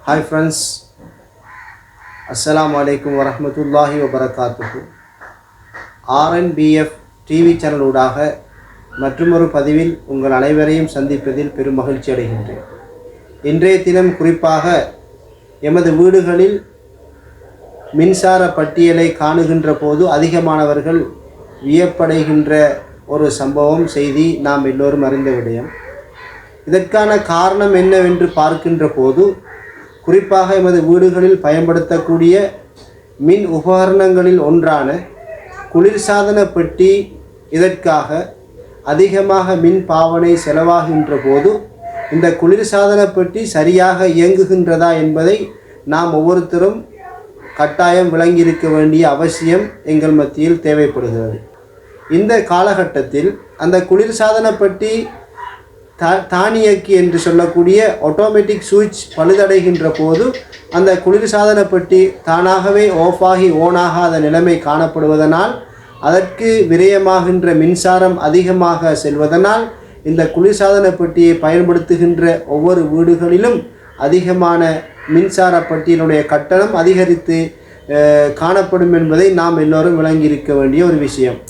Hi friends, Assalamu alaikum wa rahmatullahi wa barakatuhu. RNBF TV channel ஊடாக மற்றொரு பதிவில் உங்கள் அனைவரையும் சந்திப்பதில் பெரும் மகிழ்ச்சி அடைகின்றேன். இன்றைய தினம் குறிப்பாக எமது வீடுகளில் மின்சார பட்டியலை காணுகின்ற போது அதிகமானவர்கள் வியப்படைகின்ற ஒரு சம்பவம் செய்தி நாம் எல்லோரும் அறிந்த விடயம். இதற்கான காரணம் என்னவென்று பார்க்கின்ற போது குறிப்பாக எமது வீடுகளில் பயன்படுத்தக்கூடிய மின் உபகரணங்களில் ஒன்றான குளிர்சாதன பெட்டி இதற்காக அதிகமாக மின் பாவனை செலவாகின்ற போது இந்த குளிர்சாதன பெட்டி சரியாக இயங்குகின்றதா என்பதை நாம் ஒவ்வொருத்தரும் கட்டாயம் விளங்கியிருக்க வேண்டிய அவசியம் எங்கள் மத்தியில் தேவைப்படுகிறது. இந்த காலகட்டத்தில் அந்த குளிர்சாதன பெட்டி தானியக்கி என்று சொல்லக்கூடிய ஆட்டோமேட்டிக் சுவிட்ச் பழுதடைகின்ற போது அந்த குளிர்சாதன பெட்டி தானாகவே ஆஃப் ஆகி ஓன் ஆகாத நிலைமை காணப்படுவதனால் அதற்கு விரயமாகின்ற மின்சாரம் அதிகமாக செல்வதனால் இந்த குளிர்சாதன பெட்டியை பயன்படுத்துகின்ற ஒவ்வொரு வீடுகளிலும் அதிகமான மின்சார பட்டியலுடைய கட்டணம் அதிகரித்து காணப்படும் என்பதை நாம் எல்லோரும் விளங்கியிருக்க வேண்டிய ஒரு விஷயம்.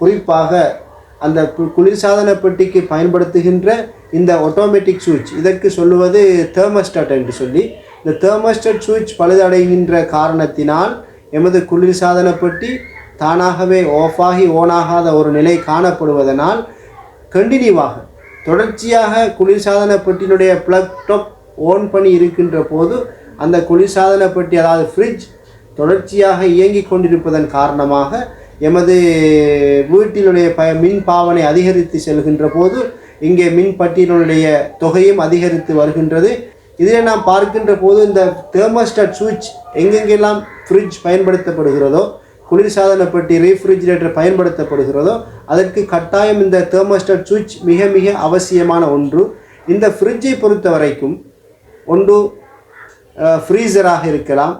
குறிப்பாக அந்த குளிர்சாதன பெட்டிக்கு பயன்படுத்துகின்ற இந்த ஆட்டோமேட்டிக் சுவிட்ச் இதற்கு சொல்லுவது தெர்மோஸ்டாட் என்று சொல்லி, இந்த தெர்மோஸ்டாட் சுவிட்ச் பழுதடைகின்ற காரணத்தினால் எமது குளிர்சாதன பெட்டி தானாகவே ஆஃப் ஆகி ஓனாகாத ஒரு நிலை காணப்படுவதனால் கண்டினியூவாக தொடர்ச்சியாக குளிர்சாதன பெட்டியினுடைய ப்ளக் டாப் ஓன் பண்ணி இருக்கின்ற போது அந்த குளிர்சாதன பெட்டி அதாவது ஃப்ரிட்ஜ் தொடர்ச்சியாக இயங்கிக் கொண்டிருப்பதன் காரணமாக எமது வீட்டினுடைய மின் பாவனை அதிகரித்து செல்கின்ற போது இங்கே மின் பட்டியலுடைய தொகையும் அதிகரித்து வருகின்றது. இதில் நாம் பார்க்கின்ற போது இந்த தெர்மோஸ்டாட் சுவிட்ச் எங்கெங்கெல்லாம் ஃப்ரிட்ஜ் பயன்படுத்தப்படுகிறதோ, குளிர்சாதன பெட்டி ரீஃப்ரிஜிரேட்டர் பயன்படுத்தப்படுகிறதோ அதற்கு கட்டாயம் இந்த தெர்மோஸ்டாட் சுவிட்ச் மிக மிக அவசியமான ஒன்று. இந்த ஃப்ரிட்ஜை பொறுத்த வரைக்கும் ஒன்று ஃப்ரீசராக இருக்கலாம்,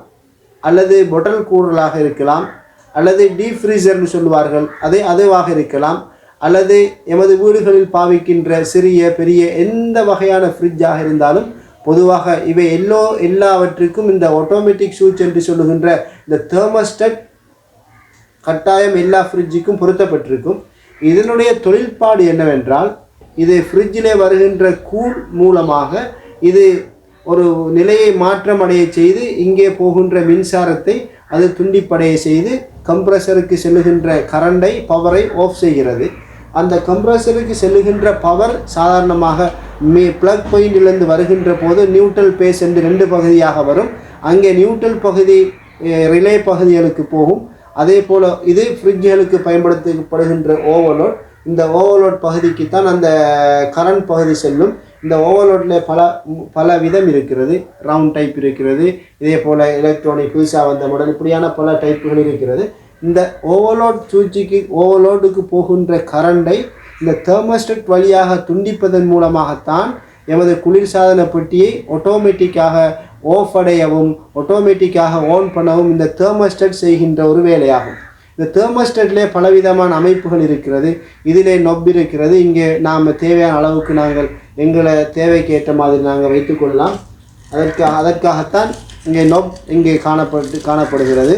அல்லது பொட்டல் கூலராக இருக்கலாம், அல்லது டீப் ஃப்ரீசர்னு சொல்லுவார்கள் அதுவாக இருக்கலாம், அல்லது எமது வீடுகளில் பாவிக்கின்ற சிறிய பெரிய எந்த வகையான ஃப்ரிட்ஜாக இருந்தாலும் பொதுவாக இவை எல்லாவற்றுக்கும் இந்த ஆட்டோமேட்டிக் சுவிட்ச் என்று சொல்லுகின்ற இந்த தெர்மோஸ்டாட் கட்டாயம் எல்லா ஃப்ரிட்ஜுக்கும் பொருத்தப்பட்டிருக்கும். இதனுடைய தொழில்பாடு என்னவென்றால், இது ஃப்ரிட்ஜிலே வருகின்ற கூல் மூலமாக இது ஒரு நிலையை மாற்றமடைய செய்து இங்கே போகின்ற மின்சாரத்தை அது துண்டிப்படைய செய்து கம்ப்ரஸருக்கு செல்லுகின்ற கரண்டை பவரை ஆஃப் செய்கிறது. அந்த கம்ப்ரஸருக்கு செல்லுகின்ற பவர் சாதாரணமாக ப்ளக் பாயிண்டிலிருந்து வருகின்ற போது நியூட்ரல் பேஸ் என்று 2 பகுதியாக வரும். அங்கே நியூட்ரல் பகுதி ரிலே பகுதிகளுக்கு போகும். அதே போல் இது ஃப்ரிட்ஜுகளுக்கு பயன்படுத்தப்படுகின்ற ஓவர்லோட், இந்த ஓவர்லோட் பகுதிக்கு தான் அந்த கரண்ட் பகுதி செல்லும். இந்த ஓவர்லோட்டில் பல விதம் இருக்கிறது. ரவுண்ட் டைப் இருக்கிறது, இதே போல் எலக்ட்ரானிக் புதுசாக வந்த மாடல், இப்படியான பல டைப்புகள் இருக்கிறது. இந்த ஓவர்லோடுக்கு போகின்ற கரண்டை இந்த தெர்மோஸ்டாட் வழியாக துண்டிப்பதன் மூலமாகத்தான் எமது குளிர்சாதன பெட்டியை ஆட்டோமேட்டிக்காக ஆஃப் அடையவும் ஆட்டோமேட்டிக்காக ஆன் பண்ணவும் இந்த தெர்மோஸ்டாட் செய்கின்ற ஒரு வேலையாகும். இந்த தெர்மோஸ்டாட்லே பலவிதமான அமைப்புகள் இருக்கிறது. இதிலே நொப் இருக்கிறது. இங்கே நாம் தேவையான அளவுக்கு நாங்கள் எங்களை தேவைக்கு ஏற்ற மாதிரி நாங்கள் வைத்துக்கொள்ளலாம். அதற்காகத்தான் இங்கே நொப் இங்கே காணப்படுகிறது.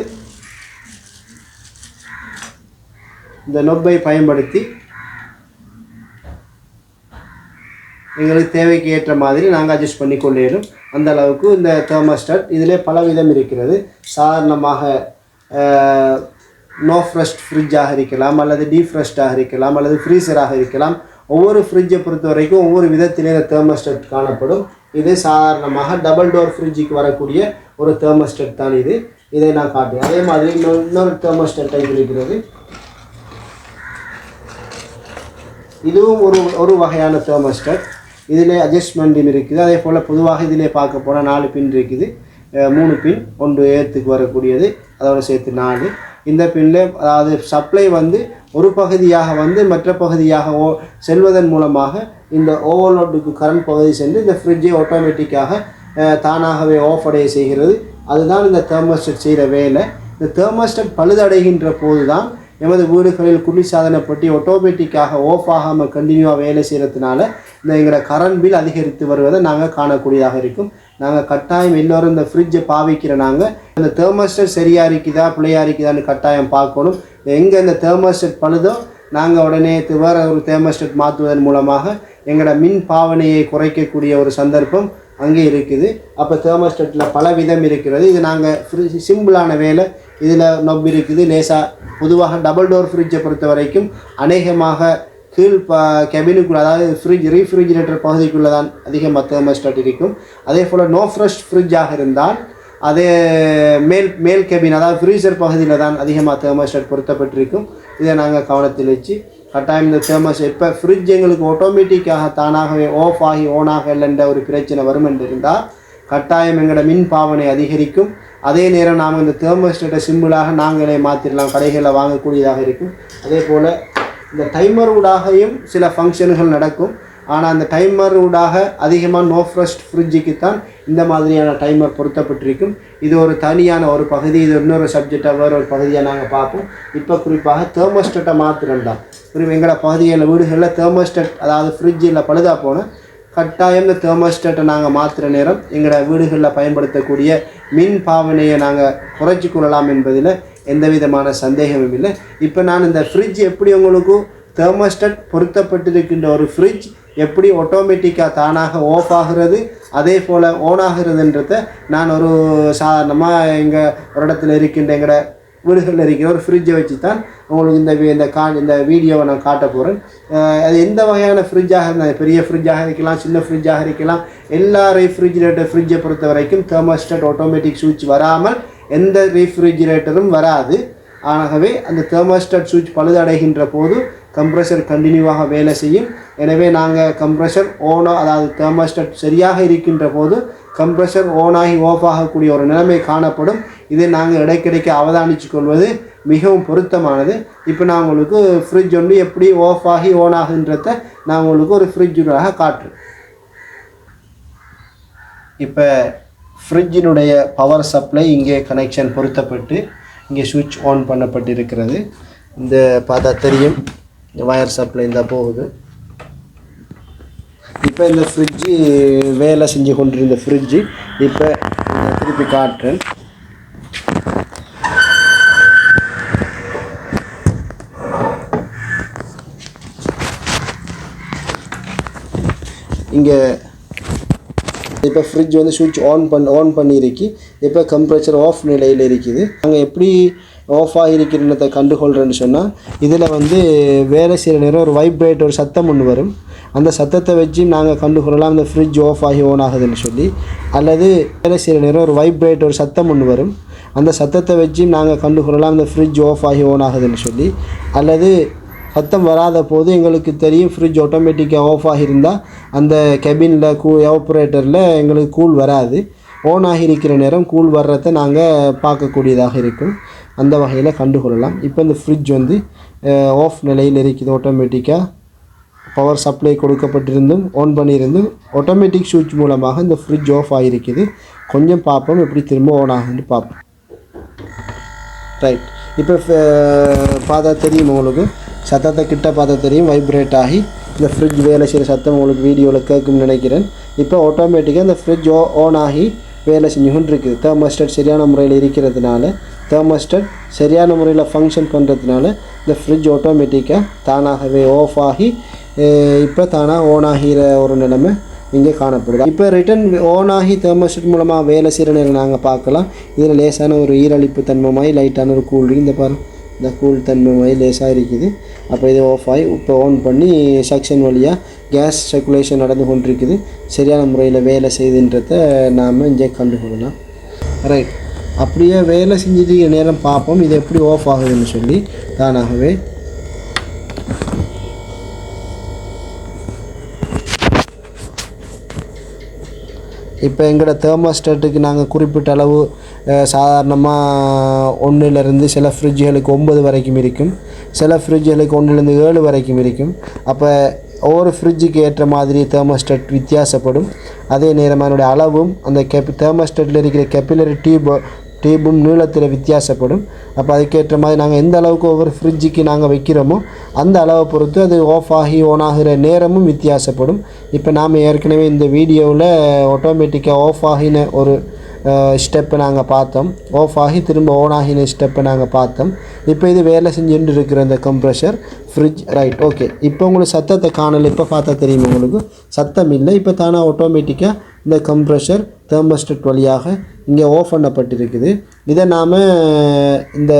இந்த நொப்பை பயன்படுத்தி எங்களுக்கு தேவைக்கு ஏற்ற மாதிரி நாங்கள் அட்ஜஸ்ட் பண்ணி கொள்ளேனும். அந்த அளவுக்கு இந்த தெர்மோஸ்டாட் இதிலே பலவிதம் இருக்கிறது. சாதாரணமாக நோ ஃப்ரஸ்ட் ஃப்ரிட்ஜாக இருக்கலாம், அல்லது டீஃப்ரஸ்டாக இருக்கலாம், அல்லது ஃப்ரீசராக இருக்கலாம். ஒவ்வொரு ஃப்ரிட்ஜை பொறுத்த வரைக்கும் ஒவ்வொரு விதத்திலே இந்த தெர்மோஸ்டாட் காணப்படும். இது சாதாரணமாக டபுள் டோர் ஃப்ரிட்ஜுக்கு வரக்கூடிய ஒரு தெர்மோஸ்டாட் தான் இது. இதை நான் காட்டுறேன். அதே மாதிரி இன்னொரு தெர்மோஸ்டாட் டைப் இருக்கிறது. இதுவும் ஒரு வகையான தெர்மோஸ்டாட். இதில் அட்ஜஸ்ட்மெண்ட்டும் இருக்குது. அதே போல் பொதுவாக இதிலே பார்க்க போனால் 4 பின் இருக்குது. 3 பின், ஒன்று ஏற்றுக்கு வரக்கூடியது, அதோடு சேர்த்து 4. இந்த பின்னில் அதாவது சப்ளை ஒரு பகுதியாக மற்ற பகுதியாக செல்வதன் மூலமாக இந்த ஓவர்லோடுக்கு கரண்ட் பகுதி சென்று இந்த ஃப்ரிட்ஜை ஆட்டோமேட்டிக்காக தானாகவே ஆஃப் அடைய செய்கிறது. அதுதான் இந்த தெர்மோஸ்டாட் செய்கிற வேலை. இந்த தெர்மோஸ்டாட் பழுதடைகின்ற போது தான் எமது வீடுகளில் குளிர்சாதன பெட்டி ஆட்டோமேட்டிக்காக ஆஃப் ஆகாமல் கண்டினியூவாக வேலை செய்கிறதுனால இந்த எங்களோட கரண்ட் பில் அதிகரித்து வருவதை நாங்கள் காணக்கூடியதாக இருக்கும். நாங்கள் கட்டாயம் எல்லோரும் இந்த ஃப்ரிட்ஜை பாவிக்கிற நாங்கள் அந்த தெர்மோஸ்டேட் சரியாக இருக்குதா பிள்ளையாக இருக்குதான்னு கட்டாயம் பார்க்கணும். எங்கே இந்த தெர்மோஸ்டேட் பழுதோ நாங்கள் உடனே வேறு ஒரு தெர்மோஸ்டேட் மாற்றுவதன் மூலமாக எங்களோட மின் பாவனையை குறைக்கக்கூடிய ஒரு சந்தர்ப்பம் அங்கே இருக்குது. அப்போ தெர்மோஸ்டேட்டில் பல விதம் இருக்கிறது. இது நாங்கள் சிம்பிளான வேலை. இதில் நொப் இருக்குது லேசாக. பொதுவாக டபுள் டோர் ஃப்ரிட்ஜை பொறுத்த வரைக்கும் அநேகமாக கீழ் கேபினுக்குள்ளே, அதாவது ரீஃப்ரிஜிரேட்டர் பகுதிக்குள்ளே தான் அதிகமாக தெர்மோஸ்டாட் இருக்கும். அதே போல் நோ ஃப்ரெஷ் ஃப்ரிட்ஜாக இருந்தால் அதே மேல் கேபின், அதாவது ஃப்ரீசர் பகுதியில் தான் அதிகமாக தெர்மோஸ்டாட் பொருத்தப்பட்டிருக்கும். இதை நாங்கள் கவனத்தில் வச்சு கட்டாயம் இந்த தெர்மோஸ்டாட் இப்போ ஃப்ரிட்ஜ் எங்களுக்கு ஆட்டோமேட்டிக்காக தானாகவே ஆஃப் ஆகி ஓன் ஆகலைன்ற ஒரு பிரச்சனை வரும் என்று இருந்தால் கட்டாயம் எங்களோட மின் பாவனை அதிகரிக்கும். அதே நேரம் நாம் இந்த தெர்மோஸ்டாட்டை சிம்பிளாக நாங்களே மாற்றிடலாம், கடைகளில் வாங்கக்கூடியதாக இருக்கும். அதே போல் இந்த டைமர் ஊடாகவும் சில ஃபங்க்ஷன்கள் நடக்கும். ஆனால் அந்த டைமர் ஊடாக அதிகமாக நோ ஃப்ரெஷ் ஃப்ரிட்ஜுக்கு தான் இந்த மாதிரியான டைமர் பொருத்தப்பட்டிருக்கும். இது ஒரு தனியான ஒரு பகுதி. இது இன்னொரு சப்ஜெக்டாக வேறு ஒரு பகுதியாக நாங்கள் பார்ப்போம். இப்போ குறிப்பாக தெர்மோஸ்டாட்டை மாத்திரம் தான் எங்களோட பகுதிகளில் வீடுகளில் தெர்மோஸ்டாட், அதாவது ஃப்ரிட்ஜில் பழுதாக போனால் கட்டாயம் இந்த தெர்மோஸ்டாட்டை நாங்கள் மாற்றுற நேரம் எங்களோட வீடுகளில் பயன்படுத்தக்கூடிய மின் பாவனையை நாங்கள் குறைச்சி கொள்ளலாம் என்பதில் எந்த விதமான சந்தேகமும் இல்லை. இப்போ நான் இந்த ஃப்ரிட்ஜ் எப்படி உங்களுக்கு தெர்மோஸ்டாட் பொருத்தப்பட்டிருக்கின்ற ஒரு ஃப்ரிட்ஜ் எப்படி ஆட்டோமேட்டிக்காக தானாக ஆஃப் ஆகிறது அதே போல் ஓன் ஆகிறதுன்றதை நான் ஒரு சாதாரணமாக எங்கள் ஒரு இடத்துல இருக்கின்ற எங்களோட வீடுகளில் இருக்கிற ஒரு ஃப்ரிட்ஜை வச்சு தான் உங்களுக்கு இந்த வீடியோவை நான் காட்ட போகிறேன். அது எந்த வகையான ஃப்ரிட்ஜாக இருந்தால் பெரிய ஃப்ரிட்ஜாக இருக்கலாம், சின்ன ஃப்ரிட்ஜாக இருக்கலாம், எல்லா ரெஃப்ரிஜிரேட்டர் ஃப்ரிட்ஜை பொறுத்த வரைக்கும் தெர்மோஸ்டாட் ஆட்டோமேட்டிக் சுவிட்ச் வராமல் எந்த ரெஃப்ரிஜிரேட்டரும் வராது. ஆகவே அந்த தெர்மோஸ்டாட் சுவிட்ச் பழுதடைகின்ற போது கம்ப்ரெஷர் கண்டினியூவாக வேலை செய்யும். எனவே நாங்கள் கம்ப்ரெஷர் அதாவது தெர்மோஸ்டாட் சரியாக இருக்கின்ற போது கம்ப்ரெஷர் ஆகி ஆஃப் ஆகக்கூடிய ஒரு நிலைமை காணப்படும். இதை நாங்கள் இடைக்கிடைக்க அவதானித்து கொள்வது மிகவும் பொருத்தமானது. இப்போ நான் உங்களுக்கு ஃப்ரிட்ஜ் ஒன்று எப்படி ஆஃப் ஆகி ஓன் ஆகுன்றதை நான் உங்களுக்கு ஒரு ஃப்ரிட்ஜுக்காக காட்டுறேன். இப்போ ஃப்ரிட்ஜினுடைய பவர் சப்ளை இங்கே கனெக்ஷன் பொருத்தப்பட்டு இங்கே சுவிட்ச் ஆன் பண்ணப்பட்டிருக்கிறது. இந்த பார்த்தா தெரியும், இந்த வயர் சப்ளை இருந்தால் போகுது. இப்போ இந்த ஃப்ரிட்ஜு வேலை செஞ்சு கொண்டிருந்த ஃப்ரிட்ஜு இப்போ நான் திருப்பி காட்டுறேன். இங்கே இப்போ ஃப்ரிட்ஜ் வந்து சுவிட்ச் ஆன் பண்ணியிருக்கு. இப்போ கம்ப்ரெஷர் ஆஃப் நிலையில் இருக்குது. நாங்கள் எப்படி ஆஃப் ஆகியிருக்கிறத கண்டுகொள்கிறேன்னு சொன்னால் இதில் வந்து வேலை செய்கிற நேரம் ஒரு வைப்ரேட் ஒரு சத்தம் ஒன்று வரும். அந்த சத்தத்தை வச்சு நாங்கள் கண்டுகொள்ளலாம் இந்த ஃப்ரிட்ஜ் ஆஃப் ஆகி ஓன் ஆகுதுன்னு சொல்லி. அல்லது வேலை செய்கிற நேரம் ஒரு வைப்ரேட் ஒரு சத்தம் ஒன்று வரும். அந்த சத்தத்தை வச்சு நாங்கள் கண்டுகொள்ளலாம் இந்த ஃப்ரிட்ஜ் ஆஃப் ஆகி ஓன் ஆகுதுன்னு சொல்லி. அல்லது சத்தம் வராத போது எங்களுக்கு தெரியும் ஃப்ரிட்ஜ் ஆட்டோமேட்டிக்காக ஆஃப் ஆகியிருந்தால் அந்த கெபினில் எவாப்ரேட்டரில் எங்களுக்கு கூல் வராது. ஓன் ஆகியிருக்கிற நேரம் கூல் வர்றதை நாங்கள் பார்க்கக்கூடியதாக இருக்கும். அந்த வகையில் கண்டுகொள்ளலாம். இப்போ இந்த ஃப்ரிட்ஜ் வந்து ஆஃப் நிலையில் இருக்குது. ஆட்டோமேட்டிக்காக பவர் சப்ளை கொடுக்கப்பட்டிருந்தும் ஆன் பண்ணியிருந்தும் ஆட்டோமேட்டிக் சுவிட்ச் மூலமாக இந்த ஃப்ரிட்ஜ் ஆஃப் ஆகியிருக்குது. கொஞ்சம் பார்ப்போம் எப்படி திரும்ப ஆன் ஆகுன்னு பார்ப்போம். ரைட், இப்போ பார்த்தா தெரியும் உங்களுக்கு, சத்தத்தை கிட்ட பார்த்தா தெரியும் வைப்ரேட் ஆகி இந்த ஃப்ரிட்ஜ் வேலை செய்கிற சத்தம் உங்களுக்கு வீடியோவில் கேட்கும்னு நினைக்கிறேன். இப்போ ஆட்டோமேட்டிக்காக இந்த ஃப்ரிட்ஜ் ஆன் ஆகி வேலை செஞ்சு கொண்டு இருக்குது. தெர்மோஸ்டாட் சரியான முறையில் இருக்கிறதுனால, தெர்மோஸ்டாட் சரியான முறையில் ஃபங்க்ஷன் பண்ணுறதுனால இந்த ஃப்ரிட்ஜ் ஆட்டோமேட்டிக்காக தானாகவே ஆஃப் ஆகி இப்போ தானாக ஓன் ஆகிற ஒரு நிலைமை இங்கே காணப்படுது. இப்போ ரிட்டன் ஓன் ஆகி தெர்மோஸ்டாட் மூலமாக வேலை செய்கிற நேரம் நாங்கள் பார்க்கலாம். இதில் லேசான ஒரு ஈரழிப்பு தன்மை மாதிரி லைட்டான ஒரு கூல் இந்த பாருங்க, இந்த கூல் தன்மை மாதிரி லேசாக இருக்குது. அப்போ இது ஆஃப் ஆகி இப்போ ஆன் பண்ணி செக்ஷன் வழியாக கேஸ் சர்க்குலேஷன் நடந்து கொண்டிருக்குது. சரியான முறையில் வேலை செய்துன்றதை நாம் இங்கே கண்டுகொள்ளலாம். ரைட், அப்படியே வேலை செஞ்சுட்டு நேரம் பார்ப்போம் இது எப்படி ஆஃப் ஆகுதுன்னு சொல்லி. தானாகவே இப்போ எங்களோட தெர்மோஸ்டாட்டுக்கு நாங்கள் குறிப்பிட்ட அளவு சாதாரணமாக 1லேருந்து சில ஃப்ரிட்ஜுகளுக்கு 9 வரைக்கும் இருக்கும், சில ஃப்ரிட்ஜுகளுக்கு 1லேருந்து 7 வரைக்கும் இருக்கும். அப்போ ஒவ்வொரு ஃப்ரிட்ஜுக்கு ஏற்ற மாதிரி தெர்மோஸ்டாட் வித்தியாசப்படும். அதே நேரம் அதனுடைய அளவும் அந்த தெர்மோஸ்டாட்டில் இருக்கிற டேபும் நீளத்தில் வித்தியாசப்படும். அப்போ அதுக்கேற்ற மாதிரி நாங்கள் எந்த அளவுக்கு ஒவ்வொரு ஃப்ரிட்ஜுக்கு நாங்கள் வைக்கிறோமோ அந்த அளவை பொறுத்து அது ஆஃப் ஆகி ஆன் ஆகிற நேரமும் வித்தியாசப்படும். இப்போ நாம் ஏற்கனவே இந்த வீடியோவில் ஆட்டோமேட்டிக்காக ஆஃப் ஆகின ஒரு ஸ்டெப்பை நாங்கள் பார்த்தோம். ஆஃப் ஆகி திரும்ப ஆன் ஆகின ஸ்டெப்பை நாங்கள் பார்த்தோம். இப்போ இது வேலை செஞ்சுட்டு இருக்கிற இந்த கம்ப்ரெஷர் ஃப்ரிட்ஜ் ரைட். ஓகே, இப்போ உங்களுக்கு சத்தத்தை காணலை. இப்போ பார்த்தா தெரியும் உங்களுக்கு சத்தம் இல்லை. இப்போ தானே ஆட்டோமேட்டிக்காக இந்த கம்ப்ரெஷர் தெர்மோஸ்டேட் வழியாக இங்கே ஆஃப் பண்ணப்பட்டிருக்குது. இதை நாம் இந்த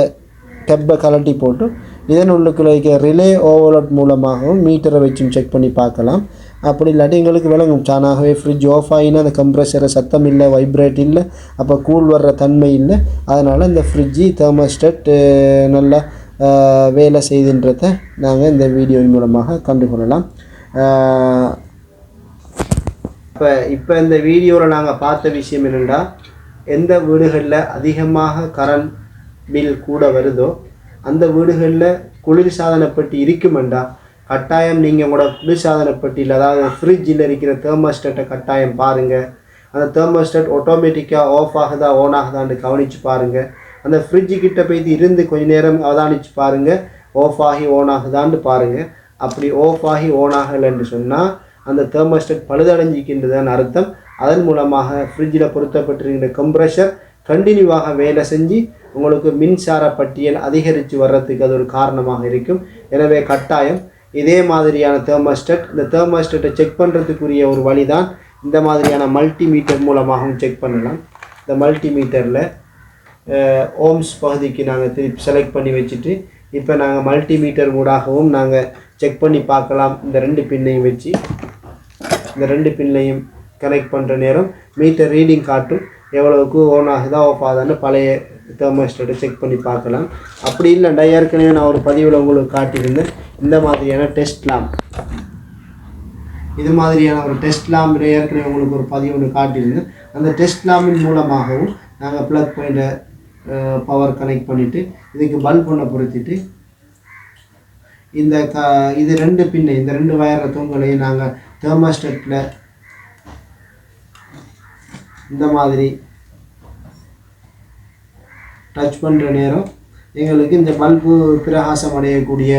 டப்பை கலட்டி போட்டு இதன் உள்ளுக்குள்ள இருக்கிற ரிலே ஓவர்லோட் மூலமாகவும் மீட்டரை வச்சும் செக் பண்ணி பார்க்கலாம். அப்படி இல்லாட்டி எங்களுக்கு விளங்கும் தானாகவே ஃப்ரிட்ஜ் ஆஃப் ஆகினா அந்த கம்ப்ரெஷரை சத்தம் இல்லை, வைப்ரேட் இல்லை, அப்போ கூல் வர்ற தன்மை இல்லை. அதனால் இந்த ஃப்ரிட்ஜு தெர்மோஸ்டேட் நல்லா வேலை செய்துன்றதை நாங்கள் இந்த வீடியோவின் மூலமாக கண்டுகொள்ளலாம். இப்போ இந்த வீடியோவில் நாங்கள் பார்த்த விஷயம் என்னென்னா, எந்த வீடுகளில் அதிகமாக கரண்ட் பில் கூட வருதோ அந்த வீடுகளில் குளிர்சாதன பெட்டி இருக்குமெண்டா கட்டாயம் நீங்கள் உங்களோட குளிர்சாதன பெட்டியில், அதாவது ஃப்ரிட்ஜில் இருக்கிற தெர்மோஸ்டேட்டை கட்டாயம் பாருங்கள். அந்த தெர்மோஸ்டேட் ஆட்டோமேட்டிக்காக ஆஃப் ஆகுதா ஆன் ஆகுதான்னு கவனித்து பாருங்கள். அந்த ஃப்ரிட்ஜு கிட்ட போய்ட்டு இருந்து கொஞ்ச நேரம் அவதானித்து பாருங்கள், ஆஃப் ஆகி ஆன் ஆகுதான்னு பாருங்கள். அப்படி ஆஃப் ஆகி ஆன் ஆகலைன்னு சொன்னால் அந்த தெர்மோஸ்டேட் பழுதடைஞ்சிக்கின்றதுன்னு அர்த்தம். அதன் மூலமாக ஃப்ரிட்ஜில் பொருத்தப்பட்டிருக்கின்ற கம்ப்ரெஷர் கண்டினியூவாக வேலை செஞ்சு உங்களுக்கு மின்சார பட்டியல் அதிகரித்து வர்றதுக்கு அது ஒரு காரணமாக இருக்கும். எனவே கட்டாயம் இதே மாதிரியான தெர்மோஸ்டேட், இந்த தெர்மோஸ்டேட்டை செக் பண்ணுறதுக்குரிய ஒரு வழி தான் இந்த மாதிரியான மல்டிமீட்டர் மூலமாகவும் செக் பண்ணலாம். இந்த மல்டிமீட்டரில் ஓம்ஸ் பகுதிக்கு நாங்கள் திருப்பி செலக்ட் பண்ணி வச்சுட்டு இப்போ நாங்கள் மல்டிமீட்டர் மூடாகவும் நாங்கள் செக் பண்ணி பார்க்கலாம். இந்த 2 பின்னையும் வச்சு இந்த 2 பின்னையும் கனெக்ட் பண்ணுற நேரம் மீட்டர் ரீடிங் காட்டும், எவ்வளவுக்கு ஓன் ஆகுதா ஆஃப் ஆகுதான்னு பழைய தெர்மோஸ்டேட்டை செக் பண்ணி பார்க்கலாம். அப்படி இல்லைண்டா ஏற்கனவே நான் ஒரு பதிவில் உங்களுக்கு காட்டியிருந்தேன் இந்த மாதிரியான டெஸ்ட் லேம்ப். இது மாதிரியான ஒரு டெஸ்ட் லேம்ப் ஏற்கனவே உங்களுக்கு ஒரு பதிவு ஒன்று காட்டியிருந்தேன். அந்த டெஸ்ட் லேம்பின் மூலமாகவும் நாங்கள் ப்ளக் பாயிண்ட்டை பவர் கனெக்ட் பண்ணிவிட்டு இதுக்கு பல்ப் ஒன்றை பொருத்திட்டு இது 2 பின்னை, இந்த 2 வயர தூண்களையும் நாங்கள் தெர்மோஸ்டேட்டில் இந்த மாதிரி டச் பண்ணுற நேரம் எங்களுக்கு இந்த பல்பு பிரகாசம் அடையக்கூடிய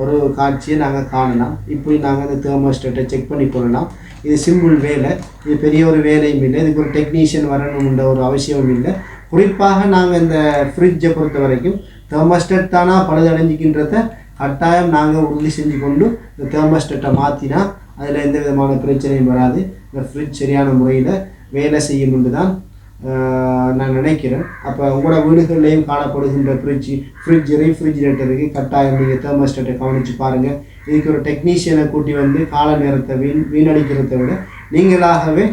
ஒரு காட்சியை நாங்கள் காணலாம். இப்படி நாங்கள் இந்த தெர்மோஸ்டேட்டை செக் பண்ணி கொள்ளலாம். இது சிம்பிள் வேலை, இது பெரிய ஒரு வேலையும் இல்லை, இதுக்கு ஒரு டெக்னீஷியன் வரணும்ன்ற ஒரு அவசியமும் இல்லை. குறிப்பாக நாங்கள் இந்த ஃப்ரிட்ஜை பொறுத்த வரைக்கும் தெர்மோஸ்டேட் தானா பழுதடைஞ்சிக்கின்றத கட்டாயம் நாங்கள் உறுதி செஞ்சு கொண்டு இந்த தெர்மோஸ்டேட்டை மாற்றினா அதில் எந்த விதமான பிரச்சனையும் வராது. இந்த ஃப்ரிட்ஜ் சரியான முறையில் வேலை செய்யும் என்று தான் நான் நினைக்கிறேன். அப்போ உங்களோட வீடுகள்லேயும் காணப்படுகின்ற ஃப்ரிட்ஜ் ரெஃப்ரிஜிரேட்டருக்கு கட்டாயம் நீங்கள் தெர்மோஸ்டேட்டை கவனித்து பாருங்கள். இதுக்கு ஒரு டெக்னீஷியனை கூட்டி வந்து கால நேரத்தை வீணடிக்கிறத விட நீங்களாகவே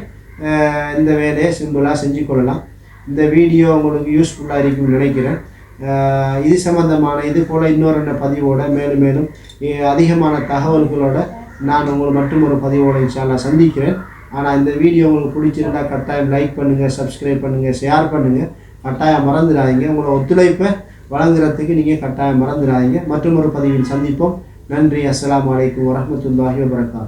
இந்த வேலையை சிம்பிளாக செஞ்சு கொள்ளலாம். இந்த வீடியோ உங்களுக்கு யூஸ்ஃபுல்லாக இருக்கும்னு நினைக்கிறேன். இது சம்பந்தமான இது போல் இன்னொரு பதிவோட மேலும் அதிகமான தகவல்களோட நான் உங்களை மற்றும் ஒரு பதிவோட இன்ஷால்லா சந்திக்கிறேன். ஆனால் இந்த வீடியோ உங்களுக்கு பிடிச்சிருந்தா கட்டாயம் லைக் பண்ணுங்கள், சப்ஸ்கிரைப் பண்ணுங்கள், ஷேர் பண்ணுங்கள். கட்டாயம் மறந்துடாதீங்க. உங்களோட ஒத்துழைப்பை வழங்குறதுக்கு நீங்கள் கட்டாயம் மறந்துடாதீங்க. மற்றும் ஒரு பதிவில் சந்திப்போம். நன்றி. அஸ்ஸலாமு அலைக்கும் வரஹ்மத்துல்லாஹி வபரகாத்துஹு.